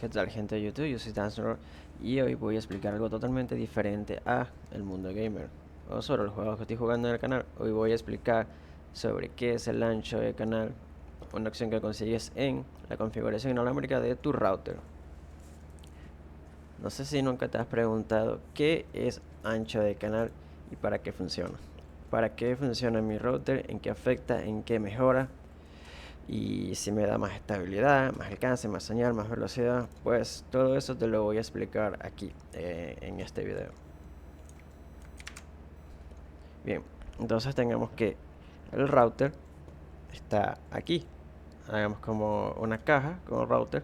¿Qué tal, gente de YouTube? Yo soy Dancer y hoy voy a explicar algo totalmente diferente a el mundo gamer o sobre los juegos que estoy jugando en el canal. Hoy voy a explicar sobre qué es el ancho de canal, una opción que consigues en la configuración inalámbrica de tu router. No sé si nunca te has preguntado qué es ancho de canal y para qué funciona. ¿Para qué funciona mi router? ¿En qué afecta? ¿En qué mejora? Y si me da más estabilidad, más alcance, más señal, más velocidad, pues todo eso te lo voy a explicar aquí en este video. Bien, entonces tengamos que el router está aquí. Hagamos como una caja con el router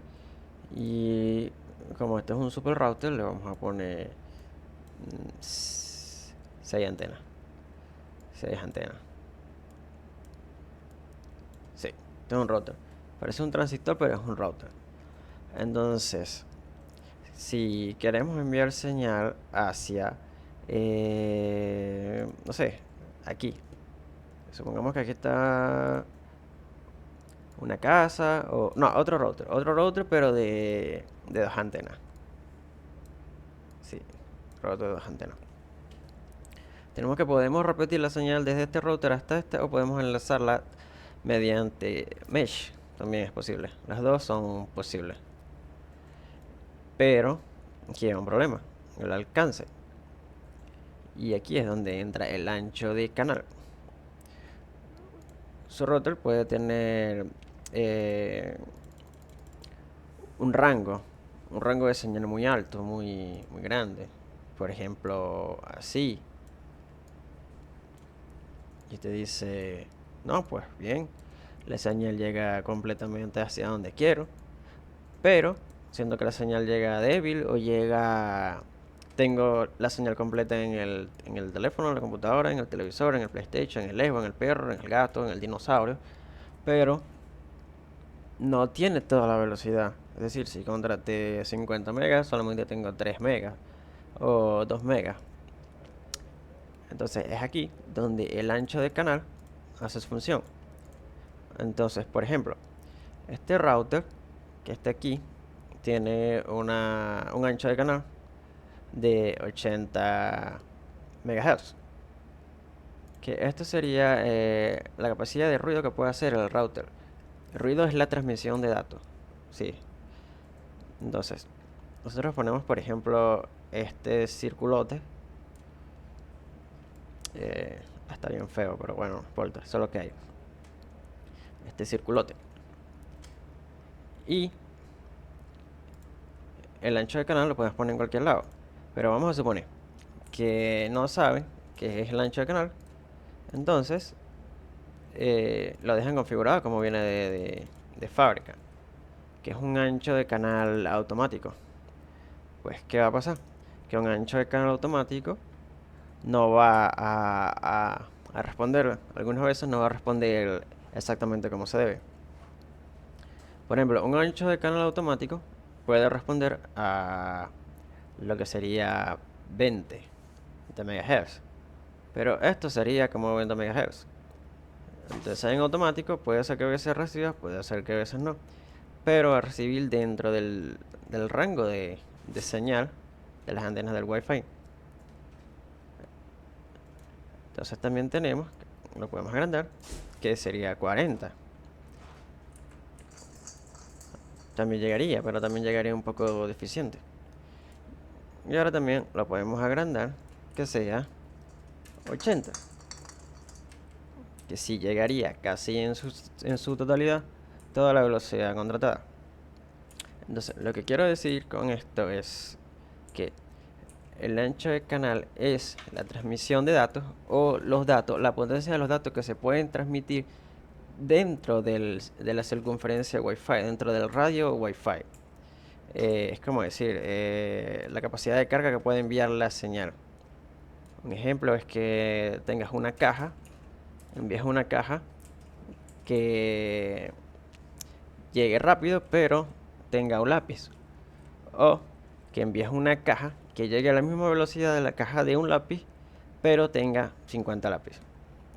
y como este es un super router le vamos a poner 6 antenas. 6 antenas. Sí, este es un router. Parece un transistor, pero es un router. Entonces, si queremos enviar señal hacia, no sé, aquí. Supongamos que aquí está una casa o... No, otro router pero de 2 antenas. Sí, router de 2 antenas. Tenemos que podemos repetir la señal desde este router hasta este o podemos enlazarla mediante mesh. También es posible. Las dos son posibles. Pero aquí hay un problema, el alcance. Y aquí es donde entra el ancho de canal. Su router puede tener eh, un rango, un rango de señal muy alto, muy grande. Por ejemplo, así. Y te dice, no, pues bien, la señal llega completamente hacia donde quiero. Pero, siendo que la señal llega débil o llega... Tengo la señal completa en el teléfono, en la computadora, en el televisor, en el PlayStation, en el Xbox, en el perro, en el gato, en el dinosaurio. Pero no tiene toda la velocidad. Es decir, si contraté 50 megas, solamente tengo 3 megas o 2 megas. Entonces es aquí donde el ancho de canal hace su función. Entonces, por ejemplo, este router que está aquí tiene un ancho de canal de 80 MHz. Que esto sería la capacidad de ruido que puede hacer el router. El ruido es la transmisión de datos. Sí. Entonces, nosotros ponemos, por ejemplo, este circulote. Está bien feo, pero bueno, no importa, eso es lo que hay. Este circulote. Y el ancho de canal lo puedes poner en cualquier lado. Pero vamos a suponer que no saben qué es el ancho de canal. Entonces, lo dejan configurado como viene de fábrica. Que es un ancho de canal automático. Pues, ¿qué va a pasar? Que un ancho de canal automático no va a responder, algunas veces no va a responder exactamente como se debe. Por ejemplo, un ancho de canal automático puede responder a lo que sería 20 MHz, pero esto sería como 20 MHz. Entonces en automático puede ser que a veces reciba, puede ser que a veces no, pero a recibir dentro del rango de señal de las antenas del Wi-Fi. Entonces también tenemos, lo podemos agrandar, que sería 40. También llegaría, pero también llegaría un poco deficiente. Y ahora también lo podemos agrandar, que sea 80. Que sí llegaría casi en su totalidad toda la velocidad contratada. Entonces, lo que quiero decir con esto es que el ancho de canal es la transmisión de datos o los datos, la potencia de los datos que se pueden transmitir dentro de la circunferencia Wi-Fi, dentro del radio Wi-Fi. Es como decir, la capacidad de carga que puede enviar la señal. Un ejemplo es que tengas una caja, envías una caja que llegue rápido pero tenga un lápiz. O que envíes una caja que llegue a la misma velocidad de la caja de un lápiz pero tenga 50 lápices.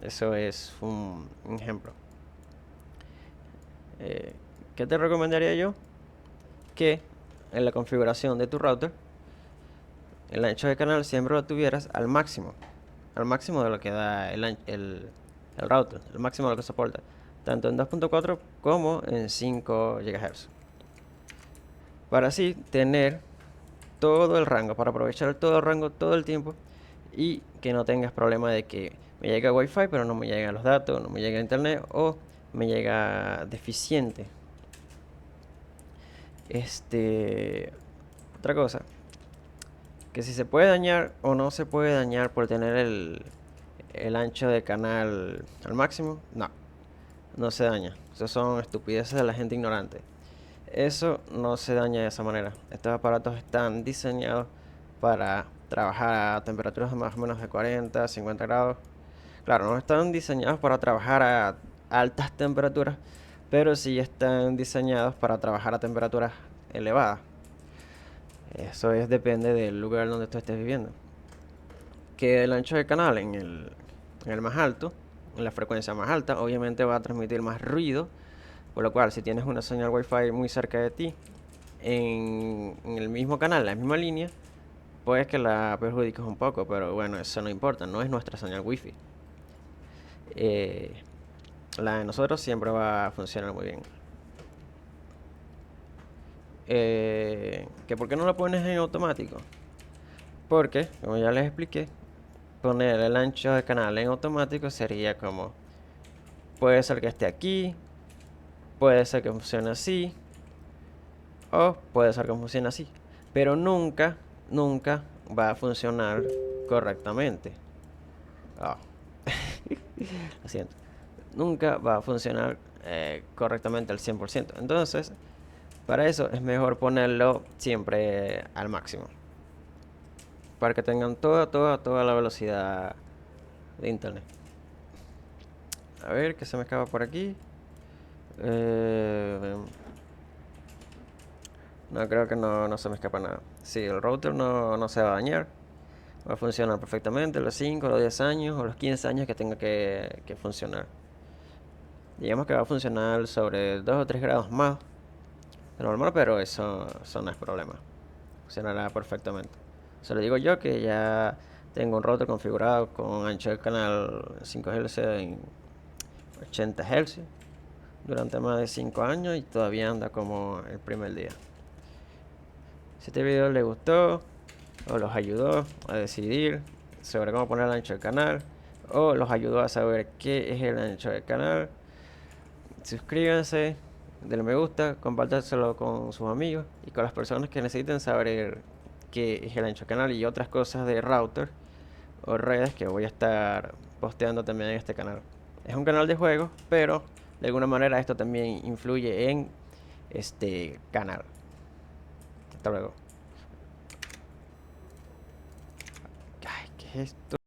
Eso es un ejemplo. ¿Qué te recomendaría yo? Que en la configuración de tu router, el ancho de canal siempre lo tuvieras al máximo de lo que da el router, el máximo de lo que soporta, tanto en 2.4 como en 5 GHz, para así tener todo el rango, para aprovechar todo el rango todo el tiempo y que no tengas problema de que me llega Wi-Fi pero no me llegan los datos, no me llega internet o me llega deficiente. Otra cosa, que si se puede dañar o no se puede dañar por tener el ancho de canal al máximo, no se daña. Eso son estupideces de la gente ignorante. Eso no se daña de esa manera. Estos aparatos están diseñados para trabajar a temperaturas de más o menos de 40, 50 grados. Claro, no están diseñados para trabajar a altas temperaturas, pero sí están diseñados para trabajar a temperaturas elevadas. Eso depende del lugar donde tú estés viviendo. Que el ancho de canal en el más alto, en la frecuencia más alta, obviamente va a transmitir más ruido, por lo cual si tienes una señal Wi-Fi muy cerca de ti, en el mismo canal, la misma línea, puedes que la perjudiques un poco, pero bueno, eso no importa, no es nuestra señal Wi-Fi. La de nosotros siempre va a funcionar muy bien. ¿Que por qué no lo pones en automático? Porque, como ya les expliqué, poner el ancho de canal en automático sería como, puede ser que esté aquí, puede ser que funcione así, o puede ser que funcione así, pero nunca va a funcionar correctamente. Ah, lo siento. Nunca va a funcionar correctamente al 100%. Entonces, para eso es mejor ponerlo siempre al máximo, para que tengan toda la velocidad de internet. A ver, ¿qué se me escapa por aquí? Eh, no, creo que no se me escapa nada. Sí, el router no se va a dañar. Va a funcionar perfectamente los 5, los 10 años o los 15 años que tenga que funcionar. Digamos que va a funcionar sobre 2 o 3 grados más de normal, pero eso no es problema. Funcionará perfectamente. Se lo digo yo que ya tengo un router configurado con ancho de canal 5 Hz en 80 Hz durante más de 5 años y todavía anda como el primer día. Si este video les gustó o los ayudó a decidir sobre cómo poner el ancho del canal o los ayudó a saber qué es el ancho del canal, suscríbanse, denle me gusta, compártanselo con sus amigos y con las personas que necesiten saber qué es el ancho del canal y otras cosas de router o redes que voy a estar posteando también en este canal. Es un canal de juegos, pero de alguna manera esto también influye en este canal. Hasta luego. Ay, ¿qué es esto?